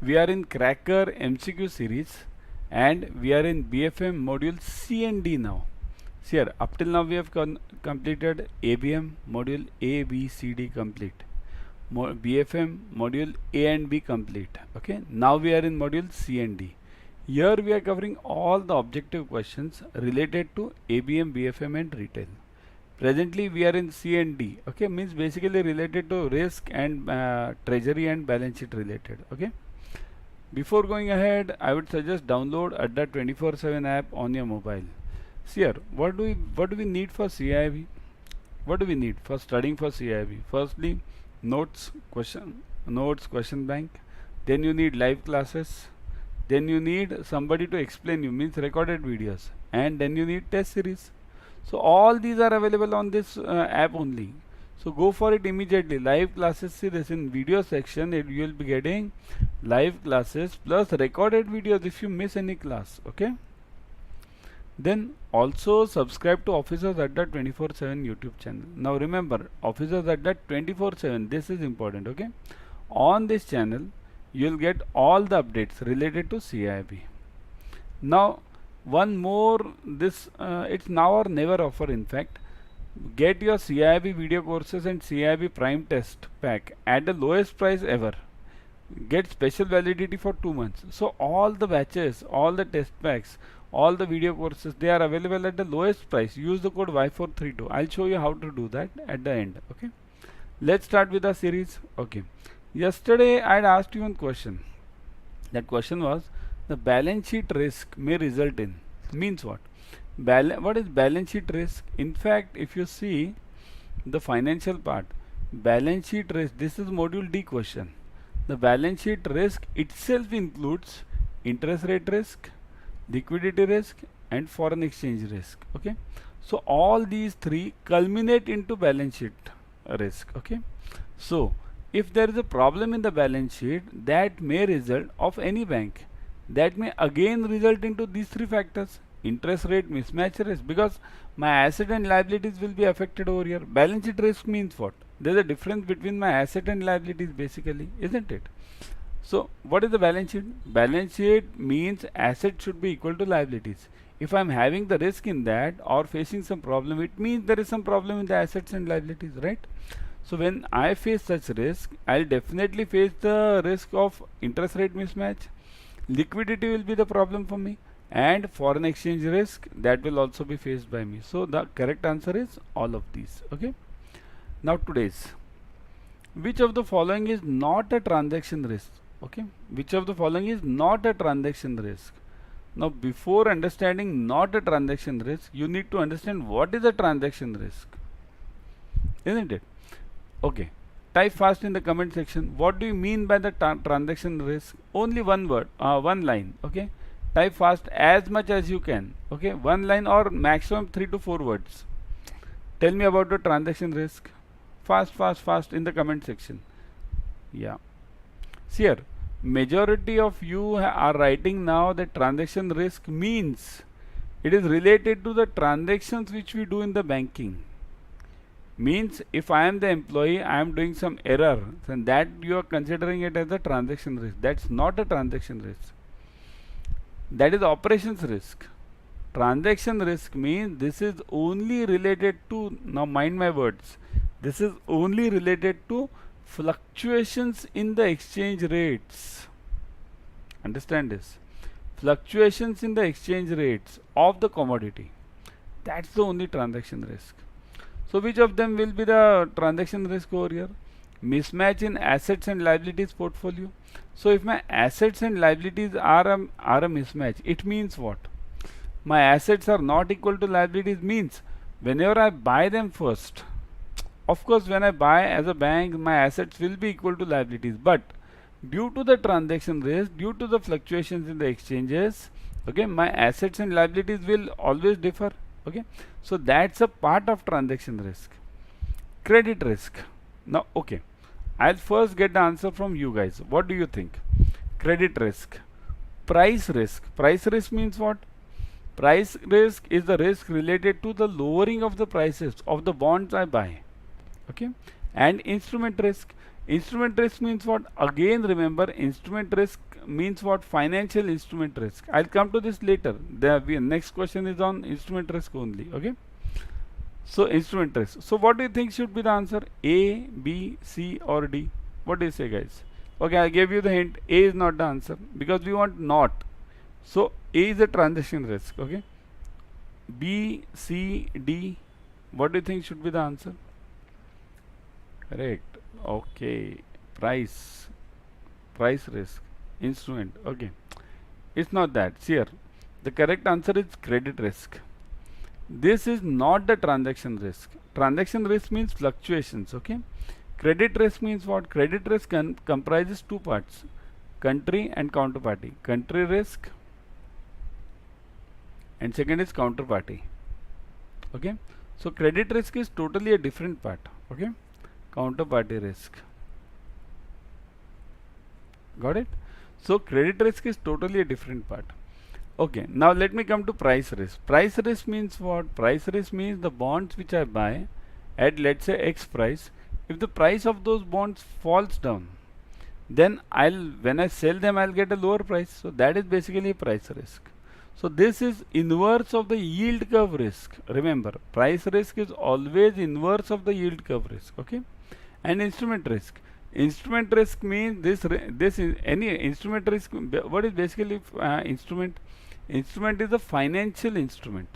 we are in Cracker MCQ series and we are in BFM module C and D now. See here, up till now we have completed ABM module A, B, C, D complete. BFM module A and B complete. Okay, now we are in module C and D. Here we are covering all the objective questions related to ABM, BFM and retail. Presently we are in C and D. Okay, means basically related to risk and treasury and balance sheet related. Okay. Before going ahead, I would suggest download Adda 24/7 app on your mobile. See here, what do we need for CAIIB? What do we need for studying for CAIIB? Firstly, notes, question bank. Then you need live classes. Then you need somebody to explain you, means recorded videos. And then you need test series. So all these are available on this app only. So go for it immediately. Live classes, see this in video section, you will be getting live classes plus recorded videos if you miss any class. Okay. Then also subscribe to Officers Adda 24/7 YouTube channel. Now remember, Officers Adda 24/7, this is important. Okay. On this channel, you will get all the updates related to CAIIB. Now one more, this it's now or never offer. In fact, get your CAIIB video courses and CAIIB prime test pack at the lowest price ever. Get special validity for 2 months. So all the batches, all the test packs, all the video courses, they are available at the lowest price. Use the code Y432. I'll show you how to do that at the end. Okay, let's start with the series. Okay, yesterday I had asked you one question. That question was, the balance sheet risk may result in, means what? What is balance sheet risk? In fact, if you see the financial part, balance sheet risk, this is module D question. The balance sheet risk itself includes interest rate risk, liquidity risk and foreign exchange risk. Okay, so all these three culminate into balance sheet risk. Okay, so if there is a problem in the balance sheet, that may result of any bank, that may again result into these three factors: interest rate mismatch risk, because my asset and liabilities will be affected over here. Balance sheet risk means what? There's a difference between my asset and liabilities basically, isn't it? So what is the balance sheet? Balance sheet means assets should be equal to liabilities. If I'm having the risk in that or facing some problem, it means there is some problem in the assets and liabilities, right? So when I face such risk, I'll definitely face the risk of interest rate mismatch. Liquidity will be the problem for me, and foreign exchange risk, that will also be faced by me. So the correct answer is all of these. Okay. Now today's, which of the following is not a transaction risk? Okay, which of the following is not a transaction risk? Now before understanding not a transaction risk, you need to understand what is a transaction risk, isn't it? Okay, type fast in the comment section. What do you mean by the transaction risk? Only one word, one line. Okay, type fast as much as you can. Okay, one line or maximum 3 to 4 words. Tell me about the transaction risk. Fast in the comment section. Yeah, see here, majority of you are writing now that transaction risk means it is related to the transactions which we do in the banking. Means if I am the employee, I am doing some error, then that you are considering it as a transaction risk. That's not a transaction risk, that is operations risk. Transaction risk means this is only related to, now mind my words, this is only related to fluctuations in the exchange rates. Understand this? Fluctuations in the exchange rates of the commodity. That's the only transaction risk. So which of them will be the transaction risk over here? Mismatch in assets and liabilities portfolio. So if my assets and liabilities are a mismatch, it means what? My assets are not equal to liabilities means whenever I buy them first, of course when I buy as a bank, my assets will be equal to liabilities, but due to the transaction risk, due to the fluctuations in the exchanges, okay, my assets and liabilities will always differ. Okay, so that's a part of transaction risk. Credit risk. Now okay, I'll first get the answer from you guys. What do you think? Credit risk. Price risk. Price risk means what? Price risk is the risk related to the lowering of the prices of the bonds I buy. Okay, and instrument risk. Instrument risk means what? Again remember, instrument risk means what? Financial instrument risk. I'll come to this later. The next question is on instrument risk only. Okay. So instrument risk. So what do you think should be the answer? A, B, C or D? What do you say, guys? Okay, I gave you the hint. A is not the answer because we want not. So A is a transaction risk. Okay. B, C, D. What do you think should be the answer? Correct. Okay. Price risk, instrument. Okay. It's not that. See here. The correct answer is credit risk. This is not the transaction risk. Transaction risk means fluctuations. Okay. Credit risk means what? Credit risk comprises two parts, country and counterparty. Country risk and second is counterparty. Okay. So credit risk is totally a different part. Okay. Counterparty risk. Got it? So credit risk is totally a different part. Okay, now let me come to price risk. Price risk means what? Price risk means the bonds which I buy at, let's say, X price. If the price of those bonds falls down, then when I sell them, I'll get a lower price. So that is basically a price risk. So this is inverse of the yield curve risk. Remember, price risk is always inverse of the yield curve risk. Okay, and instrument risk. Instrument risk means this is any instrument risk. What is basically instrument? Instrument is a financial instrument.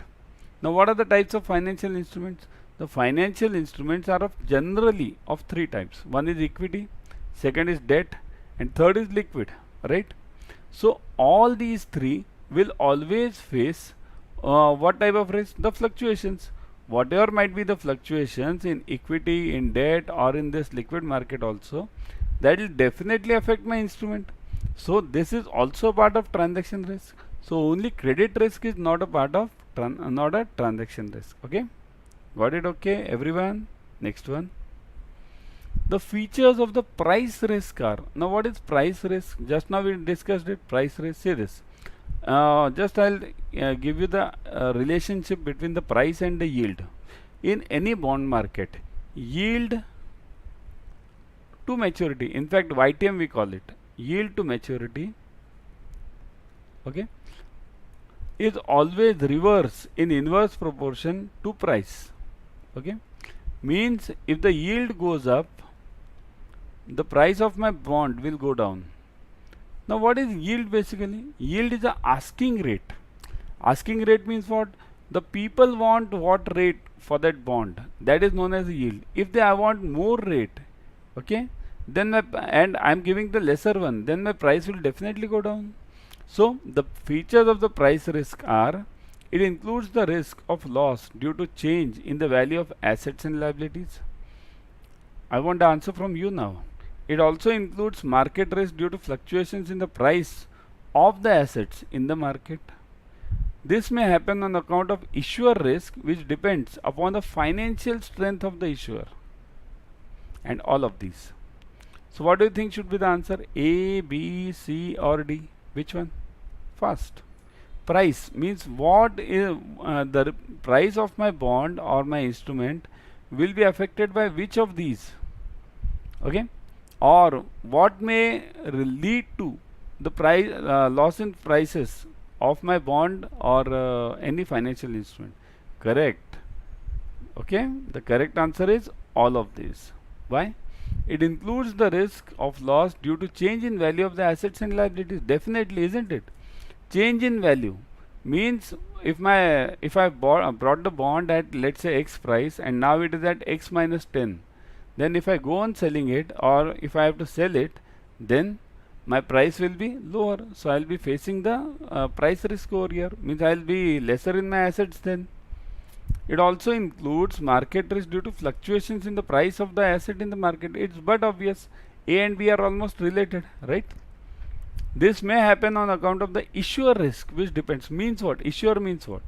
Now, what are the types of financial instruments? The financial instruments are generally of three types. One is equity, second is debt, and third is liquid. Right? So all these three will always face what type of risk? The fluctuations. Whatever might be the fluctuations in equity, in debt, or in this liquid market also, that will definitely affect my instrument. So this is also part of transaction risk. So only credit risk is not a part of not a transaction risk. Okay, got it? Okay, everyone. Next one. The features of the price risk are. Now what is price risk? Just now we discussed it. Price risk. Say this. Just I'll give you the relationship between the price and the yield. In any bond market, yield to maturity, in fact YTM we call it, yield to maturity, okay, is always reverse in inverse proportion to price. Okay, means if the yield goes up, the price of my bond will go down. Now what is yield basically? Yield is the asking rate. Asking rate means what? The people want what rate for that bond. That is known as yield. If they want more rate, okay, then and I'm giving the lesser one, then my price will definitely go down. So the features of the price risk are, it includes the risk of loss due to change in the value of assets and liabilities. I want the answer from you now. It also includes market risk due to fluctuations in the price of the assets in the market. This may happen on account of issuer risk, which depends upon the financial strength of the issuer. And all of these. So what do you think should be the answer? A, B, C or D? Which one? First. Price means what is the price of my bond or my instrument will be affected by which of these? Okay. Or what may lead to the price loss in prices of my bond or any financial instrument. Correct. Okay, the correct answer is all of these. Why? It includes the risk of loss due to change in value of the assets and liabilities. Definitely, isn't it? Change in value means if I brought the bond at, let's say, X price, and now it is at X minus 10. Then if I go on selling it, or if I have to sell it, then my price will be lower. So I'll be facing the price risk over here. Means I'll be lesser in my assets then. It also includes market risk due to fluctuations in the price of the asset in the market. It's but obvious. A and B are almost related, right? This may happen on account of the issuer risk, which depends. Means what? Issuer means what?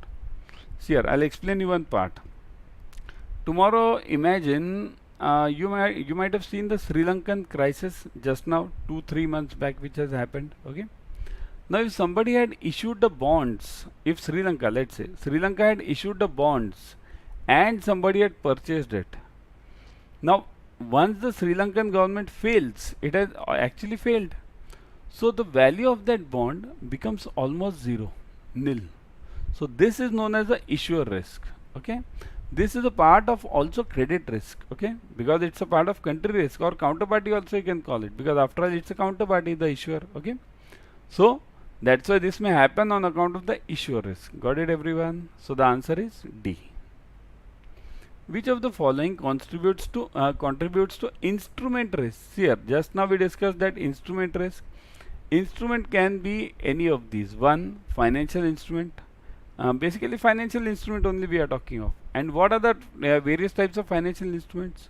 See here, I'll explain you one part. Tomorrow, imagine you might have seen the Sri Lankan crisis just now, 2-3 months back, which has happened. Okay. Now, if somebody had issued the bonds, if Sri Lanka, let's say, Sri Lanka had issued the bonds and somebody had purchased it. Now, once the Sri Lankan government fails, it has actually failed. So the value of that bond becomes almost zero, nil. So this is known as the issuer risk. Okay, this is a part of also credit risk. Okay, because it's a part of country risk or counterparty also you can call it, because after all it's a counterparty, the issuer. Okay, so that's why this may happen on account of the issuer risk. Got it, everyone? So the answer is D. Which of the following contributes to instrument risk? Here, just now we discussed that instrument risk. Instrument can be any of these. One, financial instrument. Basically, financial instrument only we are talking of. And what are the various types of financial instruments?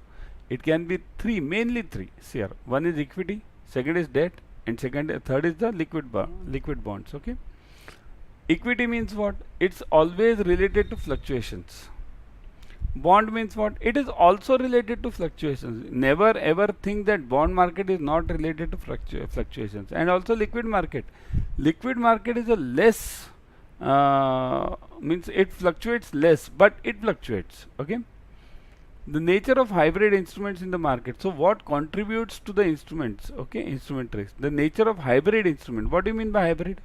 It can be three, mainly three. See here, one is equity, second is debt, and third is the liquid bonds. Okay. Equity means what? It's always related to fluctuations. Bond means what? It is also related to fluctuations. Never ever think that bond market is not related to fluctuations. And also liquid market. Liquid market is a less, means it fluctuates less, but it fluctuates. Okay. The nature of hybrid instruments in the market. So what contributes to the instruments? Okay, instrument risk. The nature of hybrid instrument. What do you mean by hybrid?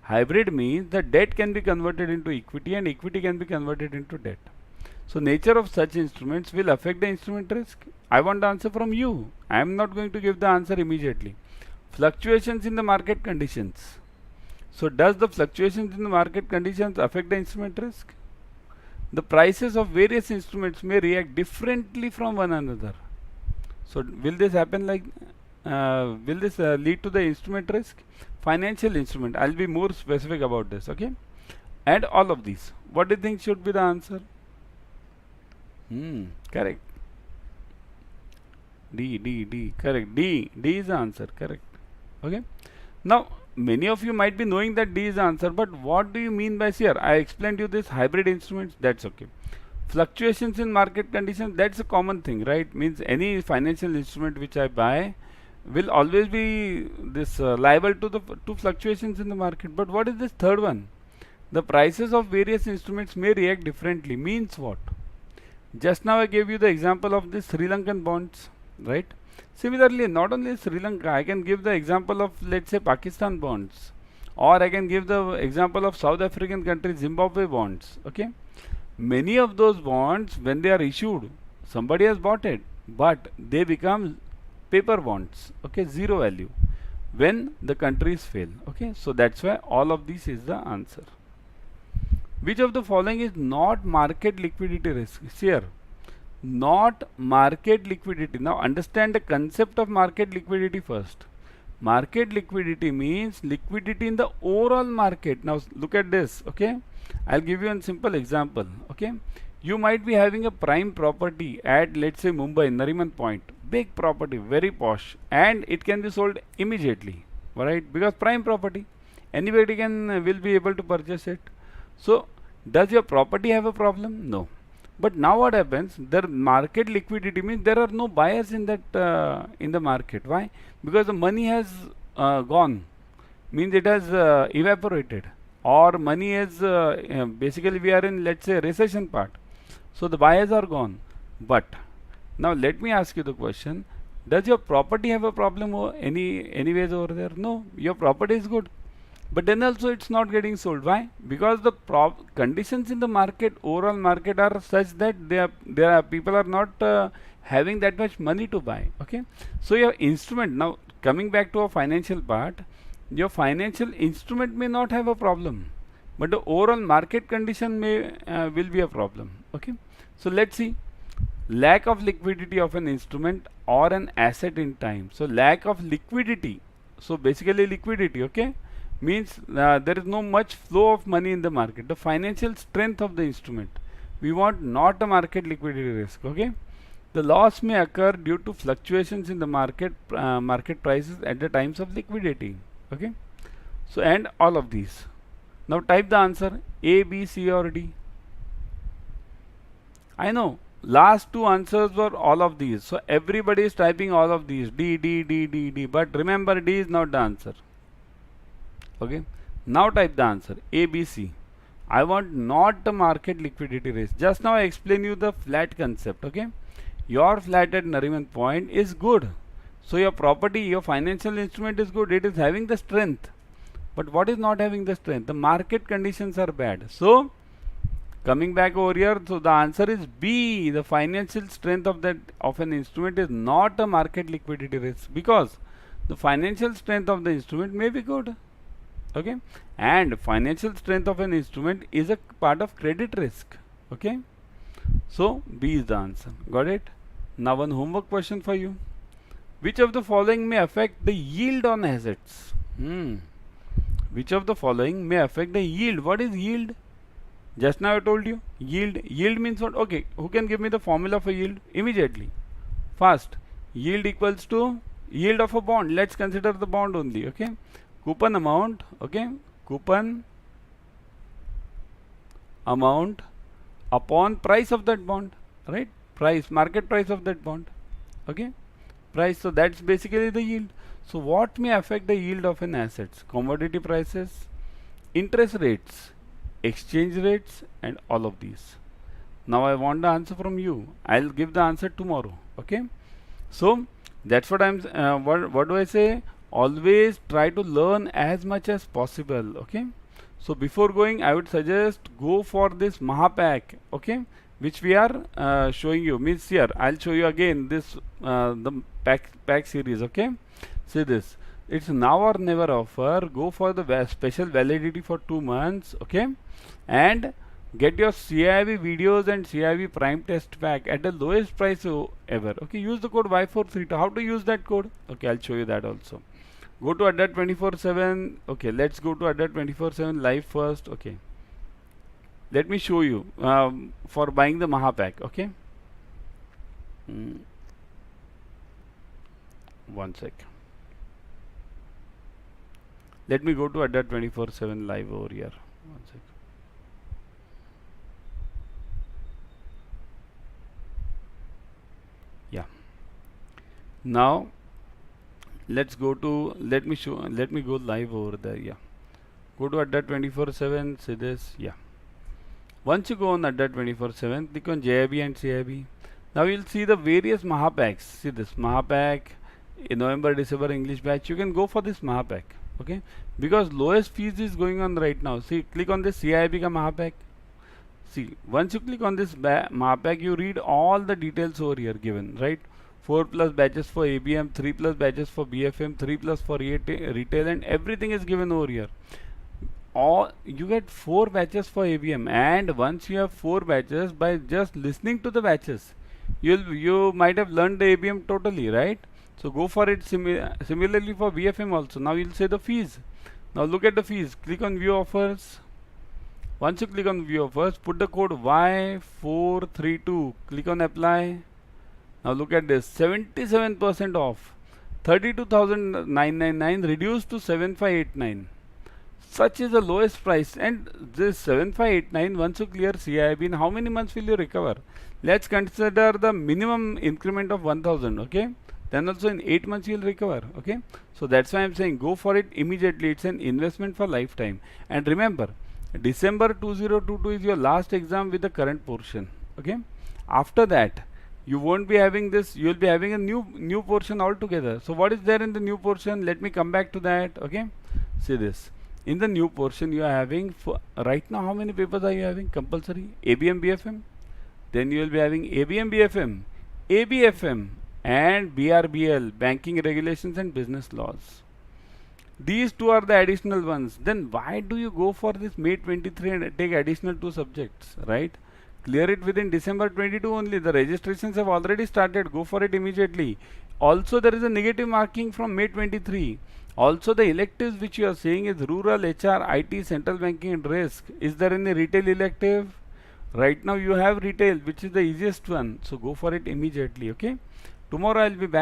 Hybrid means that debt can be converted into equity and equity can be converted into debt. So nature of such instruments will affect the instrument risk. I want the answer from you. I am not going to give the answer immediately. Fluctuations in the market conditions. So does the fluctuations in the market conditions affect the instrument risk? The prices of various instruments may react differently from one another. So will this happen like, will this lead to the instrument risk? Financial instrument. I'll be more specific about this. Okay. And all of these. What do you think should be the answer? Correct. D. Correct. D is the answer. Correct. Okay. Now, many of you might be knowing that D is the answer, but what do you mean by here? I explained you this hybrid instruments. That's okay. Fluctuations in market conditions. That's a common thing, right? Means any financial instrument which I buy will always be this liable to fluctuations in the market. But what is this third one? The prices of various instruments may react differently. Means what? Just now I gave you the example of the Sri Lankan bonds, right? Similarly, not only Sri Lanka, I can give the example of, let's say, Pakistan bonds, or I can give the example of South African country Zimbabwe bonds. Okay, many of those bonds, when they are issued, somebody has bought it, but they become paper bonds. Okay, zero value when the countries fail. Okay, so that's why all of this is the answer. Which of the following is not market liquidity risk? Here, not market liquidity. Now understand the concept of market liquidity first. Market liquidity means liquidity in the overall market. Now look at this. Okay, I'll give you a simple example. Okay, you might be having a prime property at, let's say, Mumbai, Nariman Point. Big property, very posh, and it can be sold immediately, right? Because prime property, anybody will be able to purchase it. So does your property have a problem? No. But now what happens? The market liquidity means there are no buyers in that in the market. Why? Because the money has gone. Means it has evaporated, or money is basically we are in, let's say, recession part. So the buyers are gone. But now let me ask you the question: does your property have a problem or anyways over there? No, your property is good. But then also it's not getting sold. Why? Because the conditions in the market, overall market, are such that people are not having that much money to buy. Okay, so your instrument, now coming back to a financial part, your financial instrument may not have a problem, but the overall market condition will be a problem. Okay, so let's see. Lack of liquidity of an instrument or an asset in time. So lack of liquidity. So basically liquidity. Okay, means there is no much flow of money in the market. The financial strength of the instrument. We want not a market liquidity risk. Okay, the loss may occur due to fluctuations in the market prices at the times of liquidity. Okay, so and all of these. Now type the answer: A, B, C, or D. I know last two answers were all of these, so everybody is typing all of these: D. But remember, D is not the answer. Okay, now type the answer: A, B, C. I want not the market liquidity risk. Just now I explain you the flat concept. Okay, Your flat at Nariman Point is good. So your property, your financial instrument is good. It is having the strength. But what is not having the strength? The market conditions are bad. So coming back over here, so the answer is B. The financial strength of an instrument is not a market liquidity risk, because the financial strength of the instrument may be good. Okay, and financial strength of an instrument is a part of credit risk. Okay, so B is the answer. Got it? Now one homework question for you. Which of the following may affect the yield on assets? Which of the following may affect the yield? What is yield? Just now I told you yield. Yield means what? Okay, who can give me the formula for yield immediately? Fast. Yield equals to yield of a bond. Let's consider the bond only. Okay, coupon amount. Okay, coupon amount upon price of that bond, right? Price, market price of that bond. Okay, price. So that's basically the yield. So what may affect the yield of an assets? Commodity prices, interest rates, exchange rates, and all of these. Now I want the answer from you. I'll give the answer tomorrow. Okay, so that's what what do I say? Always try to learn as much as possible. Okay, so before going, I would suggest go for this Mahapack. Okay, which we are showing you. Means here I'll show you again this the pack series. Okay, see this. It's now or never offer. Go for the special validity for 2 months. Okay, and get your CAIIB videos and CAIIB prime test pack at the lowest price ever. Okay, use the code Y432. How to use that code? Okay, I'll show you that also. Go to Adda 24/7. Okay, let's go to Adda 24/7 live first. Okay, let me show you for buying the Mahapack. Okay, one sec. Let me go to Adda 24/7 live over here. One sec. Yeah. Now let's go to let me go live over there. Yeah. Go to Adda 24/7. See this. Yeah. Once you go on Adda 24/7, click on JAIIB and CAIIB. Now you'll see the various Mahapacks. See this Mahapack, in November, December English batch. You can go for this Mahapack. Okay, because lowest fees is going on right now. See, click on this CAIIB ka Mahapack. See, once you click on this Mahapack, you read all the details over here given, right? 4+ batches for ABM, 3+ batches for BFM, 3+ for retail, and everything is given over here. All you get 4 batches for ABM, and once you have 4 batches, by just listening to the batches, you might have learned the ABM totally, right? So go for it. Similarly for BFM also. Now you'll say the fees. Now look at the fees. Click on view offers. Once you click on view offers, put the code Y432. Click on apply. Now look at this. 77% off. 32,999 reduced to 7,589. Such is the lowest price. And this 7,589, once you clear CAIIB, in how many months will you recover? Let's consider the minimum increment of 1,000. Okay. Then also in 8 months you will recover. Okay, so that's why I'm saying go for it immediately. It's an investment for lifetime. And remember, December 2022 is your last exam with the current portion. Okay, after that you won't be having this. You will be having a new portion altogether. So what is there in the new portion? Let me come back to that. Okay, see this. In the new portion you are having right now, how many papers are you having compulsory? ABM BFM. Then you will be having ABM BFM, ABFM, and BRBL, banking regulations and business laws. These 2 are the additional ones. Then why do you go for this May 23 and take additional 2 subjects, right? Clear it within December 22 only. The registrations have already started. Go for it immediately. Also there is a negative marking from May 23. Also the electives which you are saying is rural, HR, IT, central banking and risk. Is there any retail elective? Right now you have retail, which is the easiest one. So go for it immediately. Okay. Tomorrow I'll be back.